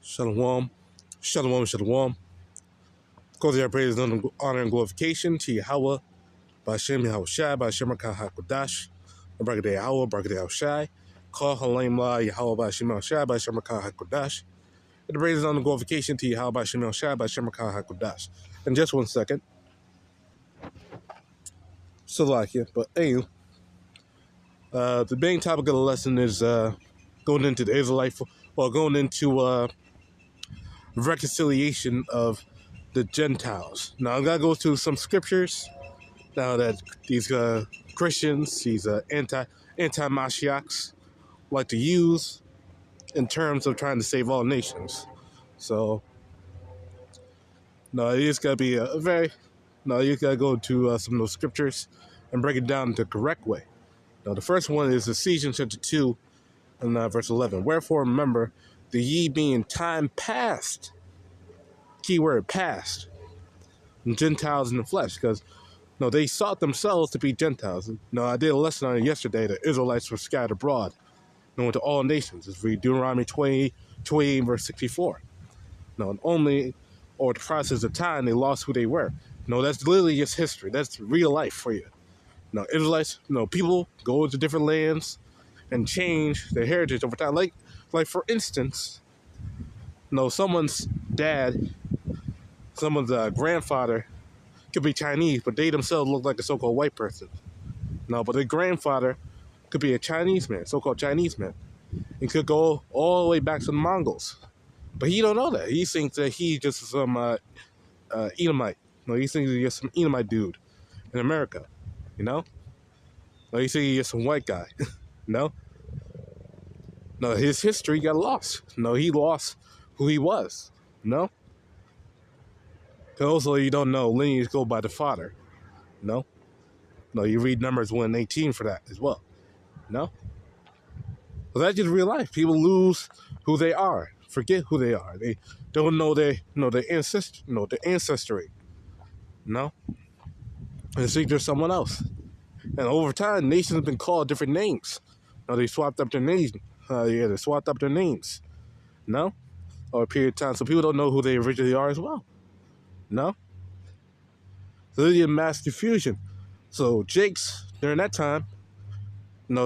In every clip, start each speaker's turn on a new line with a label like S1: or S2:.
S1: Shalom, shalom, shalom. Cause our praise, honor, and glorification to YAHAWAH, BAHASHAM, YAHAWASHI, BAHASHAM, QADASH, BARAK YAHAWAH, BARAK YAHAWASHI, HALAHYAM, YAHAWAH, BAHASHAM, BAHASHAM, QADASH. And the praise, honor, and glorification to YAHAWAH, BAHASHAM, QADASH. In just 1 second. HALAHYAM. But anyway, the main topic of the lesson is going into the Israelite, going into reconciliation of the Gentiles. Now I'm gonna go to some scriptures. Now that these Christians, these anti-Mashiachs, like to use in terms of trying to save all nations. So, no, you just gotta be you gotta go to some of those scriptures and break it down the correct way. Now, the first one is Ephesians chapter 2 and verse 11. Wherefore, remember the ye being time past, keyword past, and Gentiles in the flesh, because they sought themselves to be Gentiles. I did a lesson on it yesterday. The Israelites were scattered abroad, to all nations. It's read Deuteronomy 28, verse 64. And only, or the process of time, they lost who they were. That's literally just history. That's real life for you. Israelites, people go to different lands and change their heritage over time. Like for instance, someone's dad, someone's grandfather could be Chinese, but they themselves look like a so-called white person. But their grandfather could be a Chinese man, so-called Chinese man. He could go all the way back to the Mongols. But he don't know that. He thinks that he's just some Edomite. He thinks he's just some Edomite dude in America. He thinks he's just some white guy. His history got lost. He lost who he was. Also, you don't know, lineage go by the father. You read Numbers 1:18 for that as well. Well, that's just real life. People lose who they are, forget who they are. They don't know their ancestry. And think they're someone else. And over time, nations have been called different names. They swapped up their names. They swapped up their names. Over a period of time, so people don't know who they originally are as well. So there's a mass confusion. So Jakes, during that time,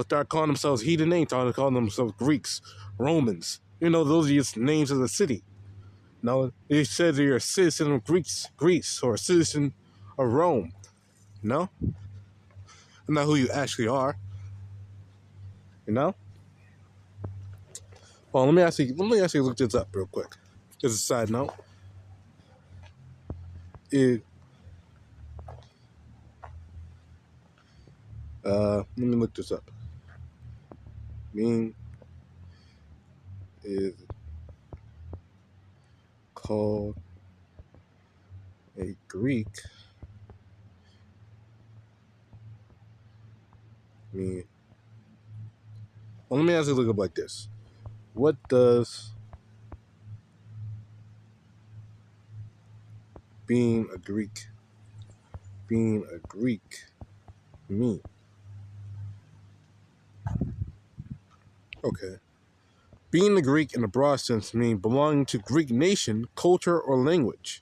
S1: start calling themselves heathen names, started calling themselves Greeks, Romans. Those are just names of the city. They said that you're a citizen of Greece, or a citizen of Rome. Not who you actually are. Well, let me actually look this up real quick. Just a side note. Let me look this up. Being is called a Greek. Well, let me actually look up like this. What does being a Greek mean? Okay. Being a Greek in a broad sense means belonging to Greek nation, culture, or language.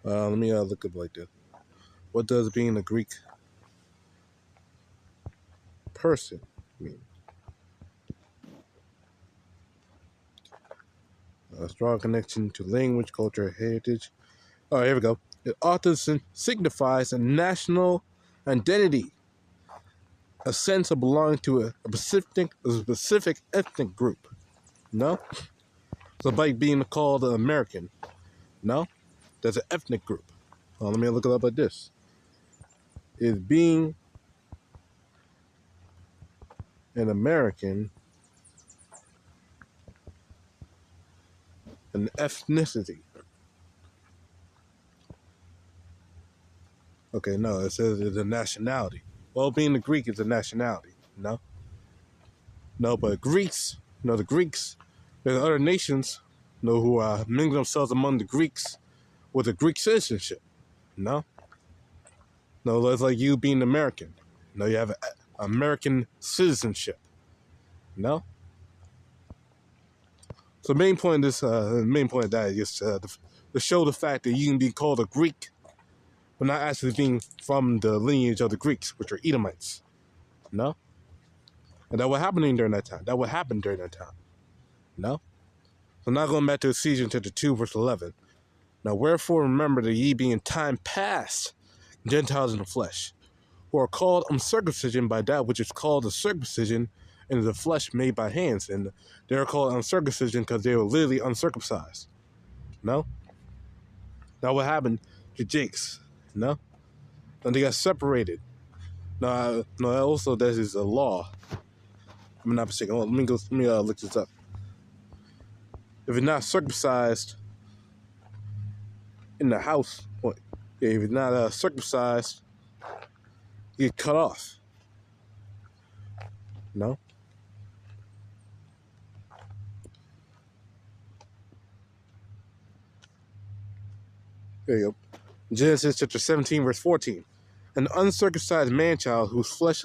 S1: Let me look up like this. What does being a Greek person mean? A strong connection to language, culture, heritage. Oh, here we go. It often signifies a national identity, a sense of belonging to a specific ethnic group. So like being called an American. That's an ethnic group. Let me look it up like this. Is being an American an ethnicity? Okay, no, it says it's a nationality. Well, being a Greek is a nationality. No, but Greeks, the Greeks, there's other nations, who mingle themselves among the Greeks with a Greek citizenship. That's like you being American. You have American citizenship. So the main point of that is just to show the fact that you can be called a Greek, but not actually being from the lineage of the Greeks, which are Edomites. No? And that was happening during that time. That would happen during that time. No? So now going back to Ephesians chapter 2, verse 11. Now wherefore remember that ye being time past Gentiles in the flesh, who are called uncircumcision by that which is called the circumcision in the flesh made by hands. And they are called uncircumcision because they were literally uncircumcised. No? Now what happened to Jakes? No? And they got separated. No, also that is a law. I'm not mistaken. Let me look this up. If you're not circumcised in the house, if you're not circumcised, you get cut off. No? There you go. Genesis chapter 17, verse 14. An uncircumcised man-child whose flesh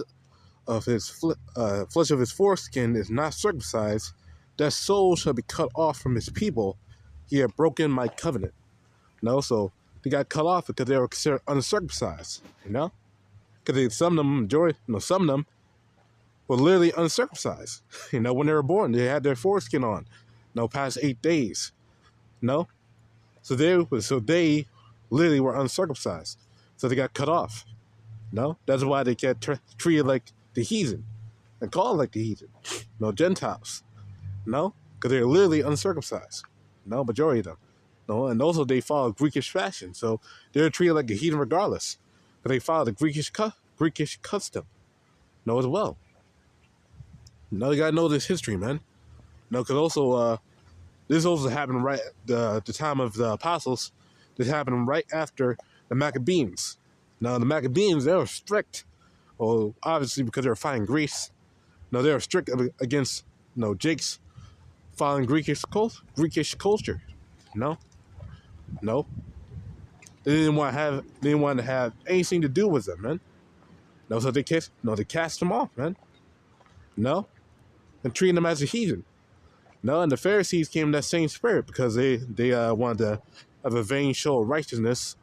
S1: of his foreskin is not circumcised, that soul shall be cut off from his people. He had broken my covenant. No, so they got cut off because they were considered uncircumcised. You know, because some of them were literally uncircumcised. You know, when they were born, they had their foreskin on. Past 8 days. No, so they literally were uncircumcised. So they got cut off. No, that's why they get treated like the heathen and called like the heathen. No, Gentiles. No, because they're literally uncircumcised. No, majority of them. No, and also they follow Greekish fashion, so they're treated like a heathen regardless. But they follow the Greekish custom. No, as well. No, you gotta know this history, man. No, because also this also happened right at the time of the apostles. This happened right after the Maccabees. Now the Maccabees, they were strict. Well, obviously because they were fighting Greece. No, they were strict against Jake's following Greekish culture. No. They didn't want to have anything to do with them, man. No, so they cast them off, man. No, and treating them as a heathen. No, and the Pharisees came in that same spirit because they wanted to have a vain show of righteousness,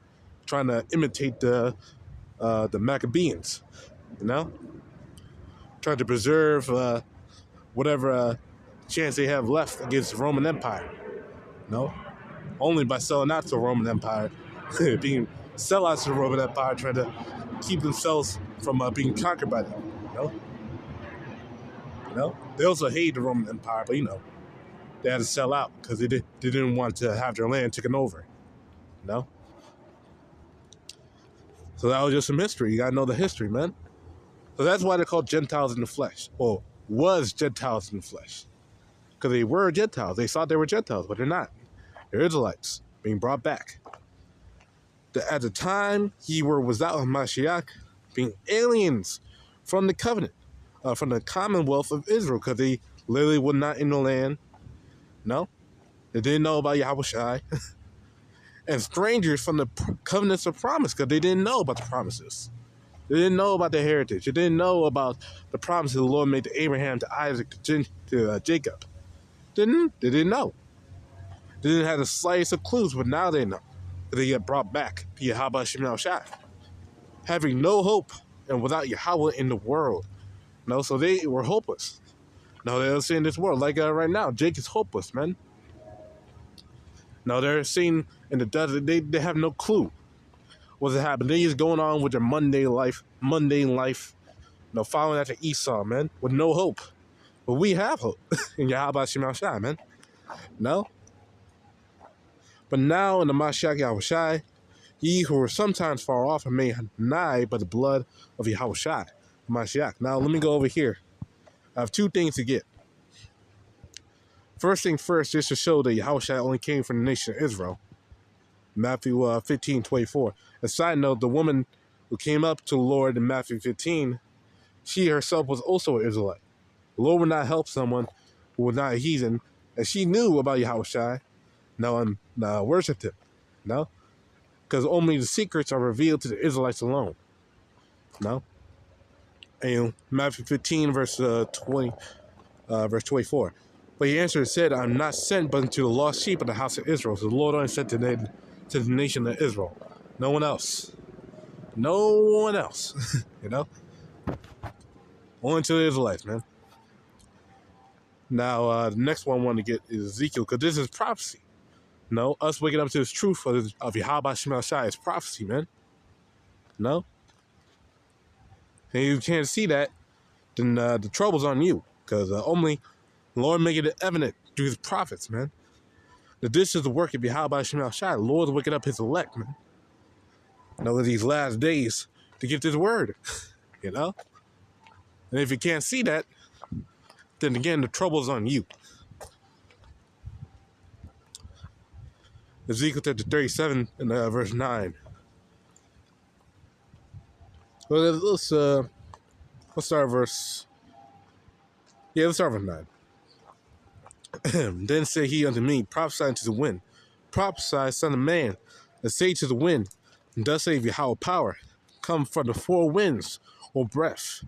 S1: trying to imitate the Maccabees. You know, trying to preserve whatever chance they have left against the Roman Empire. No, only by selling out to the Roman Empire, being sellouts to the Roman Empire, trying to keep themselves from being conquered by them. They also hated the Roman Empire, but they had to sell out because they didn't want to have their land taken over. So that was just some history. You gotta know the history, man. So that's why they're called Gentiles in the flesh, or was Gentiles in the flesh, because they were Gentiles. They thought they were Gentiles, but they're not. They're Israelites being brought back. At the time ye were without Mashiach, being aliens from the covenant, from the commonwealth of Israel, because they literally were not in the land. No, they didn't know about YAHAWASHI. And strangers from the covenants of promise, because they didn't know about the promises. They didn't know about their heritage. They didn't know about the promises the Lord made to Abraham, to Isaac, to Jacob. They didn't know. They didn't have the slightest of clues, but now they know. They get brought back to Yahawah, having no hope and without Yahweh in the world. So they were hopeless. Now they're seeing this world like right now. Jake is hopeless, man. Now they're seeing in the desert. They have no clue what's happening. They're just going on with their mundane life. Following after Esau, man, with no hope. But we have hope in Yahawah, man. No. But now in the Mashiach Yahawashi, ye who are sometimes far off are made nigh by the blood of Yahawashi, Mashiach. Now let me go over here. I have two things to get. First thing first, just to show that Yahawashi only came from the nation of Israel. Matthew 15:24. A side note, the woman who came up to the Lord in Matthew 15, she herself was also an Israelite. The Lord would not help someone who was not a heathen, and she knew about Yahawashi. And worshipped him. Because only the secrets are revealed to the Israelites alone. And Matthew 15, verse 24. But he answered and said, I'm not sent but unto the lost sheep of the house of Israel. So the Lord only sent to the nation of Israel. No one else. No one else. You know? Only to the Israelites, man. Now, the next one I want to get is Ezekiel, because this is prophecy. No, us waking up to this truth of YAHAWASHI is prophecy, man. No? And you can't see that, then the trouble's on you. Because only the Lord making it evident through his prophets, man. That this is the work of YAHAWASHI. The Lord's waking up his elect, man. You know, in these last days to get this word. You know? And if you can't see that, then again, the trouble's on you. Ezekiel chapter 37 and verse 9. Well, let's start at verse. Yeah, let's start with 9. Then said he unto me, prophesy unto the wind, prophesy, son of man, and say to the wind, and thus saith Yahweh power, come from the four winds, or breath,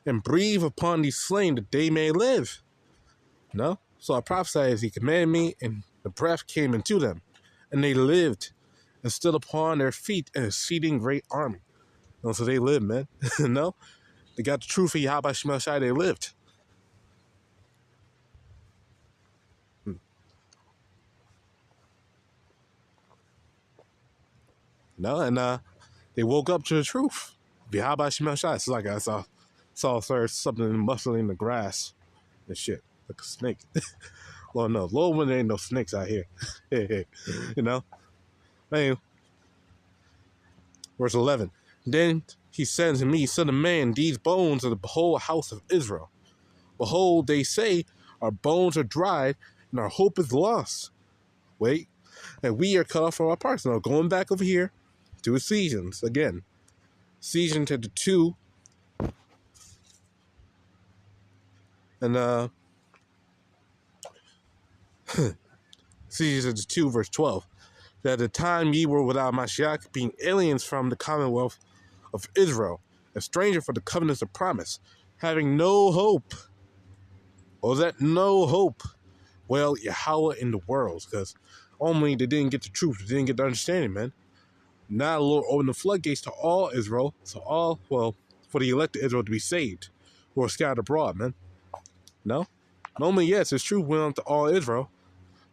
S1: and breathe upon these slain that they may live. No? So I prophesied as he commanded me, and the breath came into them, and they lived, and stood upon their feet, an exceeding great army. No, so they lived, man. No? They got the truth of YAHAWASHI, they lived. No, and they woke up to the truth. YAHAWASHI. It's like I saw something muscling in the grass and shit, like a snake. Lord knows, Lord, when there ain't no snakes out here. You know? Anyway, verse 11. Then he said to me, son of man, these bones are the whole house of Israel. Behold, they say, our bones are dried, and our hope is lost. Wait, and we are cut off from our parts. Now, going back over here to Ephesians again. Ephesians chapter 2. And Ephesians 2, verse 12. That at the time ye were without Mashiach, being aliens from the commonwealth of Israel, a stranger for the covenants of promise, having no hope. What was that? No hope. Well, Yahweh in the world, because only they didn't get the truth, they didn't get the understanding, man. Now the Lord opened the floodgates to all Israel, for the elected Israel to be saved, who are scattered abroad, man. No? Normally, yes, it's true, went on to all Israel.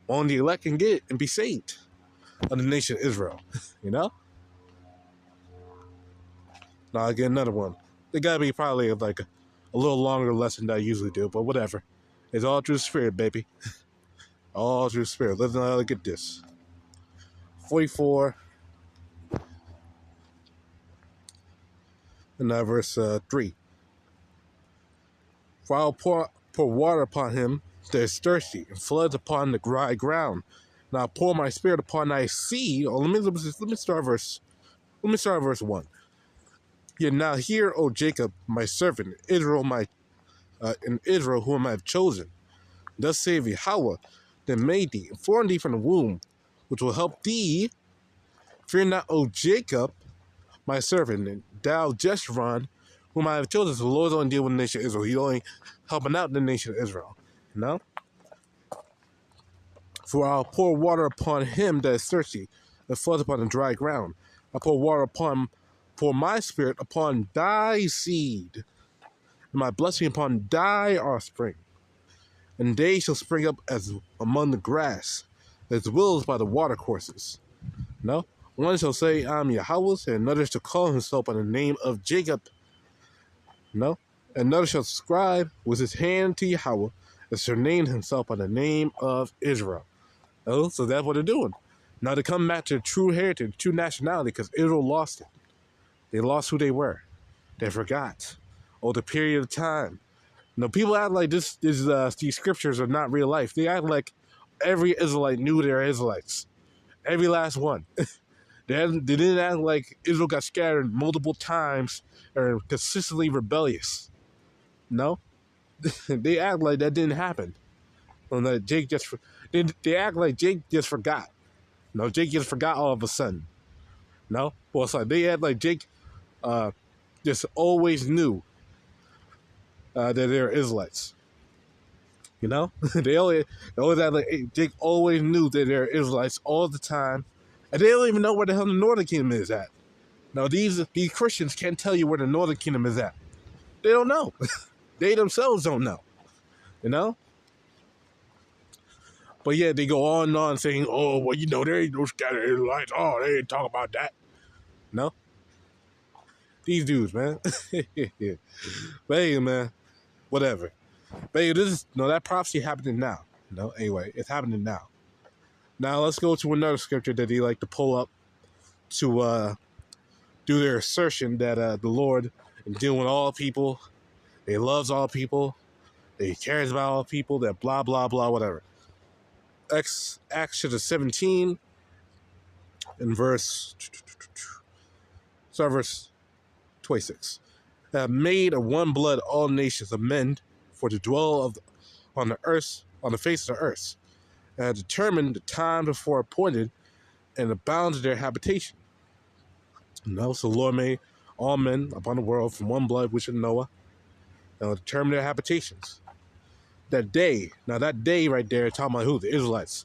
S1: Only the elect can get it and be saved of the nation of Israel. You know? Now I get another one. They gotta be probably like a little longer lesson than I usually do, but whatever. It's all through the Spirit, baby. All through the Spirit. Let's look at this. 44 and verse 3. For I'll pour water upon him that is thirsty, and floods upon the dry ground. And I'll pour my spirit upon thy seed. Oh, let me start verse 1. Yet now hear, O Jacob, my servant, Israel, Israel, whom I have chosen. Thus saith Yahweh, that made thee, and formed thee from the womb, which will help thee. Fear not, O Jacob, my servant, and thou Jeshurun, whom I have chosen. So the Lord's only dealing with the nation of Israel. He's only helping out the nation of Israel. You know? For I'll pour water upon him that is thirsty, and floods upon the dry ground. I'll pour my spirit upon thy seed, and my blessing upon thy offspring. And they shall spring up as among the grass, as willows by the watercourses. No? One shall say, I'm Yahweh's, and another shall call himself by the name of Jacob. No? And another shall subscribe with his hand to Yahweh, and shall name himself by the name of Israel. Oh, so that's what they're doing. Now to come back to true heritage, true nationality, because Israel lost it. They lost who they were. They forgot. Oh, the period of time. No, people act like these scriptures are not real life. They act like every Israelite knew they were Israelites. Every last one. They didn't act like Israel got scattered multiple times or consistently rebellious. No? They act like that didn't happen. And that Jake they act like Jake just forgot. No, Jake just forgot all of a sudden. No? Well, it's like they act like Jake just always knew that they're Israelites. You know, they always had like Jake always knew that they're Israelites all the time, and they don't even know where the hell the Northern Kingdom is at. Now these Christians can't tell you where the Northern Kingdom is at. They don't know. They themselves don't know. You know. But yeah, they go on and on saying, "Oh, well, you know, there ain't no scattered Israelites. Oh, they ain't talking about that." No, these dudes, man. But hey, man, whatever. But hey, that prophecy happening now. No, anyway, it's happening now. Now let's go to another scripture that they like to pull up to do their assertion that the Lord is dealing with all people, He loves all people, He cares about all people, that blah blah blah whatever. Acts chapter 17 and verse 26. Have made of one blood all nations of men for to dwell on the earth, on the face of the earth, and have determined the time before appointed and the bounds of their habitation. So the Lord made all men upon the world from one blood, which is Noah, and determine their habitations. That day right there, talking about who? The Israelites.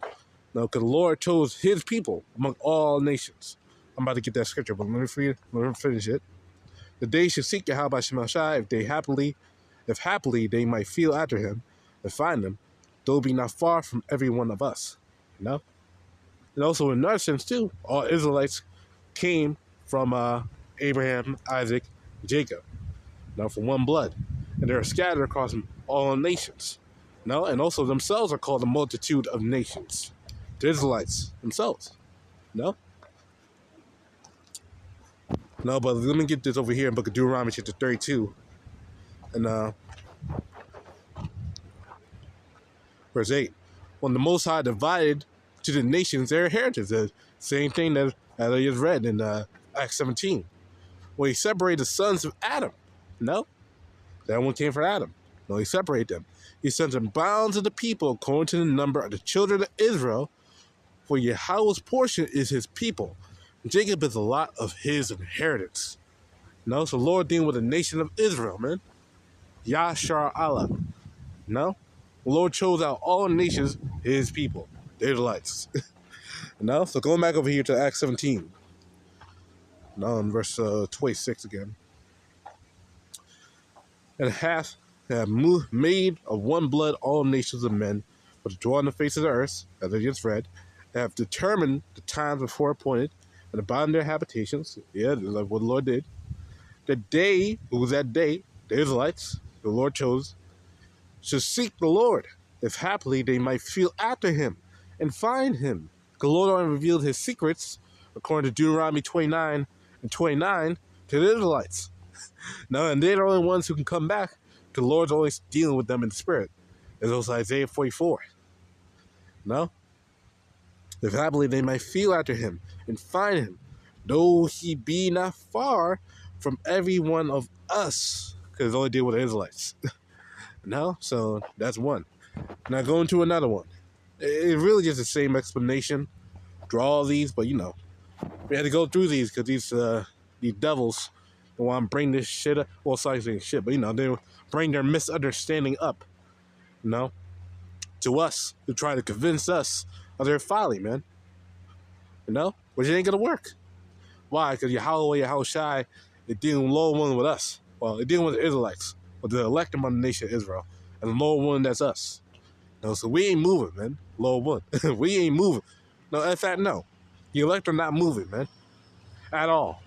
S1: Now, because the Lord chose His people among all nations. I'm about to get that scripture, but let me finish it. The day should seek YAHAWASHI if happily they might feel after Him and find Him, though be not far from every one of us. You know? And also in another sense too, all Israelites came from Abraham, Isaac, Jacob. From one blood. And they're scattered across all nations. And also themselves are called a multitude of nations. The Israelites themselves. But let me get this over here in Book of Deuteronomy chapter 32. And verse 8. When the Most High divided to the nations their inheritance, the same thing that I just read in Acts 17. When He separated the sons of Adam. That one came from Adam. He separated them. He sent them bounds of the people according to the number of the children of Israel. For Yahweh's portion is His people. Jacob is a lot of His inheritance. So Lord dealing with the nation of Israel, man. Yashar Allah. The Lord chose out all nations, His people, the Israelites. So going back over here to Acts 17. In verse 26 again. And hath made of one blood all nations of men, but to dwell on the face of the earth, as I just read, and have determined the times before appointed, and abound their habitations, like what the Lord did. The day, who was that day, the Israelites, the Lord chose, should seek the Lord, if happily they might feel after Him, and find Him. The Lord only revealed His secrets, according to Deuteronomy 29 and 29, to the Israelites. And they're the only ones who can come back. The Lord's always dealing with them in the spirit. As also Isaiah 44. If happily they might feel after Him and find Him, though He be not far from every one of us. Because it's only deal with the Israelites. So that's one. Now going to another one. It's really just the same explanation. Draw all these, but we had to go through these because these devils want to bring this shit up. Well, sorry saying shit, but they bring their misunderstanding up, to us, to try to convince us of their folly, man. Which ain't gonna work. Why? Because YAHAWASHI is dealing low one with us. Well, they're dealing with the Israelites, with the elect among the nation of Israel, and the low one that's us. So we ain't moving, man. Low one, we ain't moving. In fact, no, the elect are not moving, man, at all.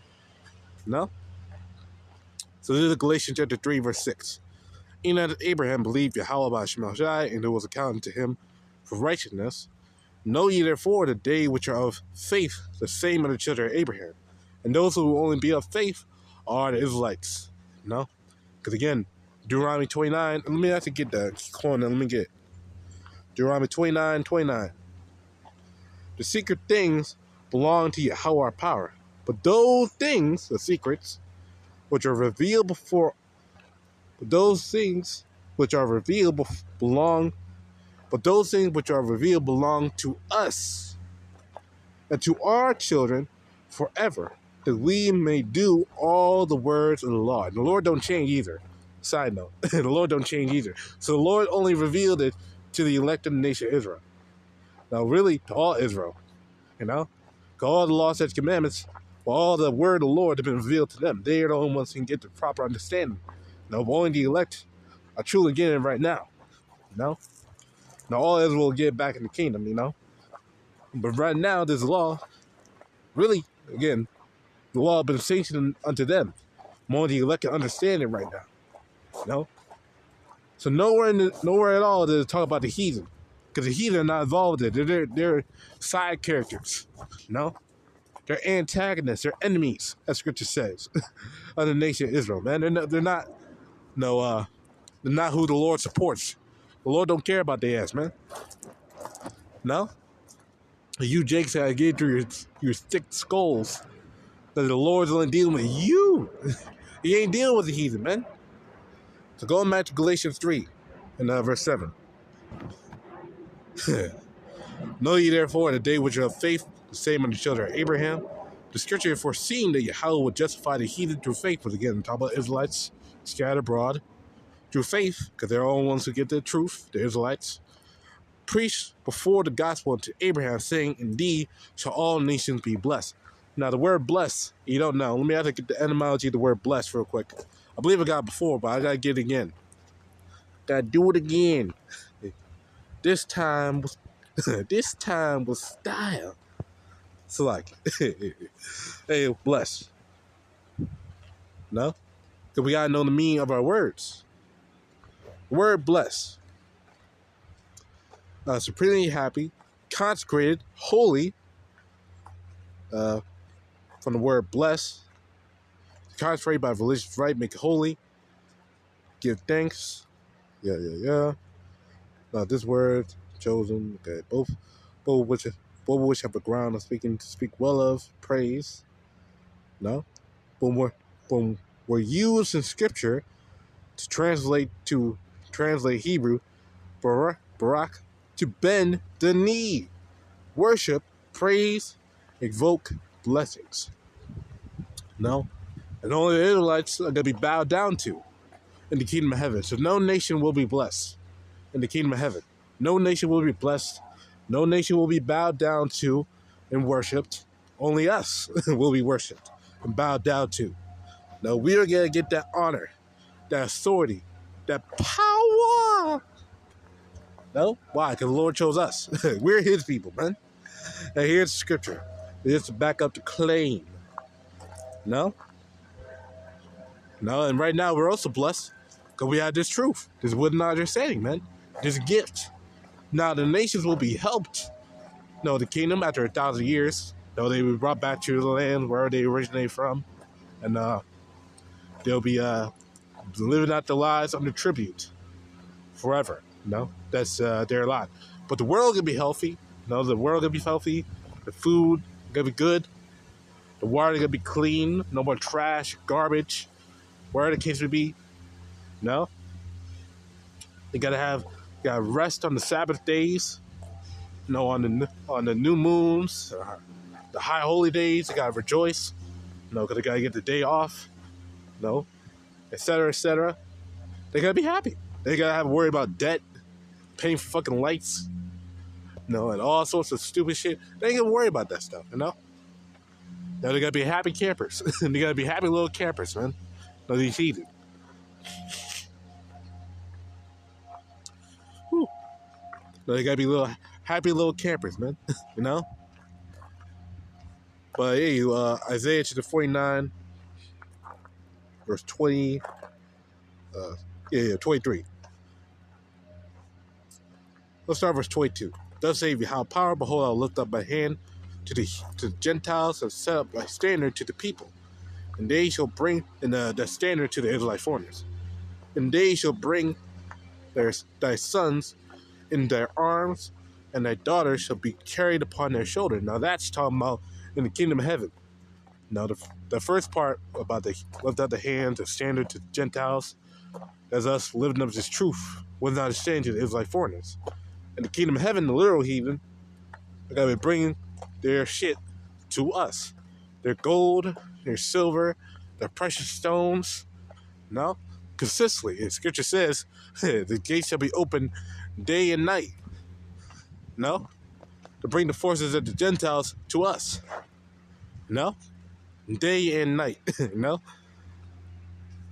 S1: So this is Galatians chapter 3, verse 6. Enoch Abraham believed YAHAWASHI, and it was accounted to him for righteousness. Know ye therefore the day which are of faith, the same are the children of Abraham. And those who will only be of faith are the Israelites. Because again, Deuteronomy 29, let me have to get that. Hold on, let me get it. Deuteronomy 29:29. The secret things belong to Yahweh our power. But those things, the secrets, which are revealed before, but those things which are revealed belong to us and to our children forever, that we may do all the words of the law. And the Lord don't change either. Side note, the Lord don't change either. So the Lord only revealed it to the elected nation of Israel. Now, really, to all Israel, you know, all the laws and commandments, all the word of the Lord have been revealed to them. They are the only ones who can get the proper understanding. Now, only the elect are truly getting it right now, you know. Now, all Israel will get back in the kingdom, you know. But right now, this law, really, again, the law has been sanctioned unto them. More the elect can understand it right now, you know. So nowhere at all does it talk about the heathen, because the heathen are not involved in it. They're side characters, you know. They're antagonists. They're enemies, as Scripture says, of the nation of Israel. Man, they're not who the Lord supports. The Lord don't care about their ass, man. No, you Jakes gotta get through your thick skulls that the Lord's only dealing with you. He ain't dealing with the heathen, man. So going back to Galatians 3 and verse 7. Know ye therefore in the day which you have faith, the same unto the children of Abraham. The scripture had foreseen that Yahawah would justify the heathen through faith. But again, talk about Israelites scattered abroad through faith, because they're all ones who get the truth, the Israelites. Preached before the gospel to Abraham, saying, indeed, shall all nations be blessed. Now, the word blessed, you don't know. Let me have to get the etymology of the word blessed real quick. I believe I got it before, but I got to get it again. Got to do it again. This time was style. So, like, hey, blessed. No? Because we got to know the meaning of our words. Word blessed. Supremely happy, consecrated, holy. From the word bless. Consecrated by religious right, make it holy. Give thanks. Yeah. This word chosen. Okay, both which have a ground of speaking to speak well of, praise. No, when we're used in Scripture to translate Hebrew, Barak, to bend the knee, worship, praise, evoke blessings. No, and only the Israelites are going to be bowed down to in the kingdom of heaven. So no nation will be blessed in the kingdom of heaven. No nation will be blessed. No nation will be bowed down to and worshipped. Only us will be worshipped and bowed down to. No, we are going to get that honor, that authority, that power. No? Why? Because the Lord chose us. We're his people, man. And here's the scripture. It's to back up the claim. No? No, and right now we're also blessed because we have this truth, this wooden understanding, man. This gift. Now the nations will be helped. No, the kingdom after 1,000 years. No, they will be brought back to the land where they originate from. And they'll be living out their lives under tribute forever. No, that's their lot. But the world gonna be healthy. No, the world gonna be healthy. The food gonna be good. The water gonna be clean. No more trash, garbage. Wherever the case may be. No. They gotta rest on the Sabbath days. No, on the new moons, the high holy days. They gotta rejoice. No, because they gotta get the day off. No, etc., etc. They gotta be happy. They gotta have to worry about debt, paying for fucking lights. No, and all sorts of stupid shit. They ain't gonna worry about that stuff, you know? Now they gotta be happy campers. They gotta be happy little campers, man. No, these heathen. Whew. No, they gotta be happy little campers, man. You know? But hey, Isaiah chapter 49, verse 20. 23. Let's start verse 22. Thus say how power, behold, I'll lift up my hand to the Gentiles and set up my standard to the people. And they shall bring the standard to the Israelite foreigners. And they shall bring thy sons in their arms, and thy daughters shall be carried upon their shoulder. Now that's talking about in the kingdom of heaven. Now the first part about the lift up the hand, the standard to the Gentiles, that's us living up this truth without understanding to the Israelite foreigners. In the kingdom of heaven, the literal heathen are going to be bringing their shit to us. Their gold, their silver, their precious stones. No? consistently. And Scripture says, the gates shall be open day and night. No? To bring the forces of the Gentiles to us. No? Day and night. No?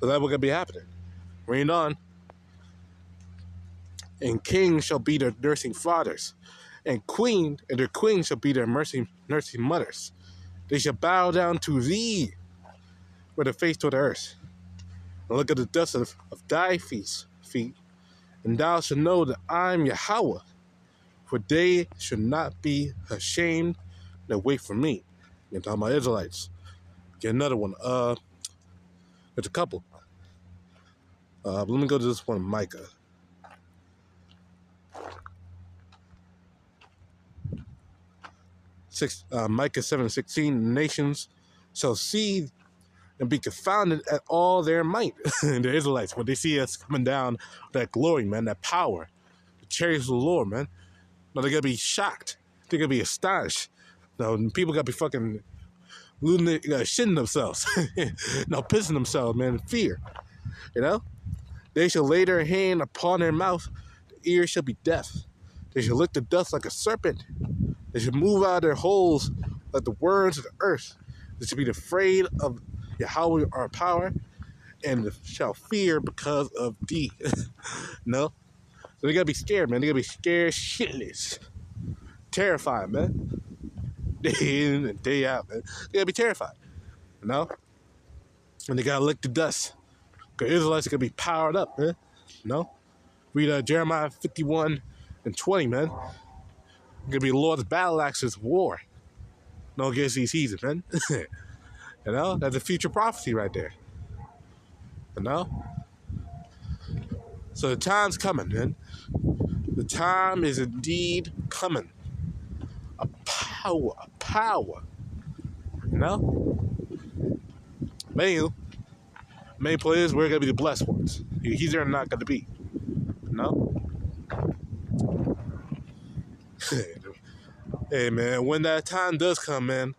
S1: So that's what's going to be happening. Read on. And kings shall be their nursing fathers. And their queens shall be their nursing mothers. They shall bow down to thee with their face toward the earth. And look at the dust of thy feet. And thou shalt know that I am Yahawah. For they should not be ashamed that wait for me. You're talking about Israelites. Get another one. There's a couple. Let me go to this one, Micah. Micah 7:16. Nations shall see and be confounded at all their might. The Israelites, when they see us coming down, that glory, man, that power, the chariots of the Lord, man. No, they're gonna be shocked. They're gonna be astonished. No, people gotta be fucking shitting themselves. No, pissing themselves, man, in fear. You know? They shall lay their hand upon their mouth, the ears shall be deaf. They shall lick the dust like a serpent. They shall move out of their holes like the worms of the earth. They shall be afraid of Yahweh our power, and shall fear because of thee. No? So they gotta be scared, man. They gotta be scared shitless. Terrified, man. Day in and day out, man. They gotta be terrified. You know? And they gotta lick the dust. Because Israelites are gonna be powered up, man. You know? Read Jeremiah 51:20, man. Gonna be the Lord's battle axes of war. No, against these heathens, man. You know? That's a future prophecy right there. You know? So the time's coming, man. The time is indeed coming. A power. You know? Main players, we're going to be the blessed ones. He's are not going to be. You know? Hey, man, when that time does come, man,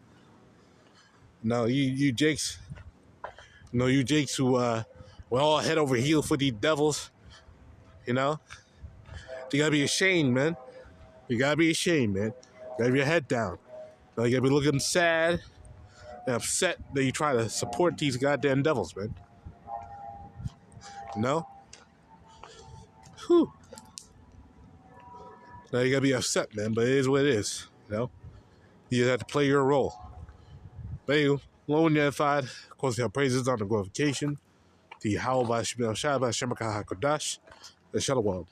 S1: no, you Jakes, who we're all head over heels for these devils, you know? You got to be ashamed, man. You got to be ashamed, man. You got to have your head down. You got to be looking sad and upset that you try to support these goddamn devils, man. You know? Whew. Now you gotta be upset, man, but it is what it is, you know? You just have to play your role. But anyway, Lord unified, of course, we have praises on the glorification. The YAHAWASHI, the HALAHYAM, the SHALAHYAM.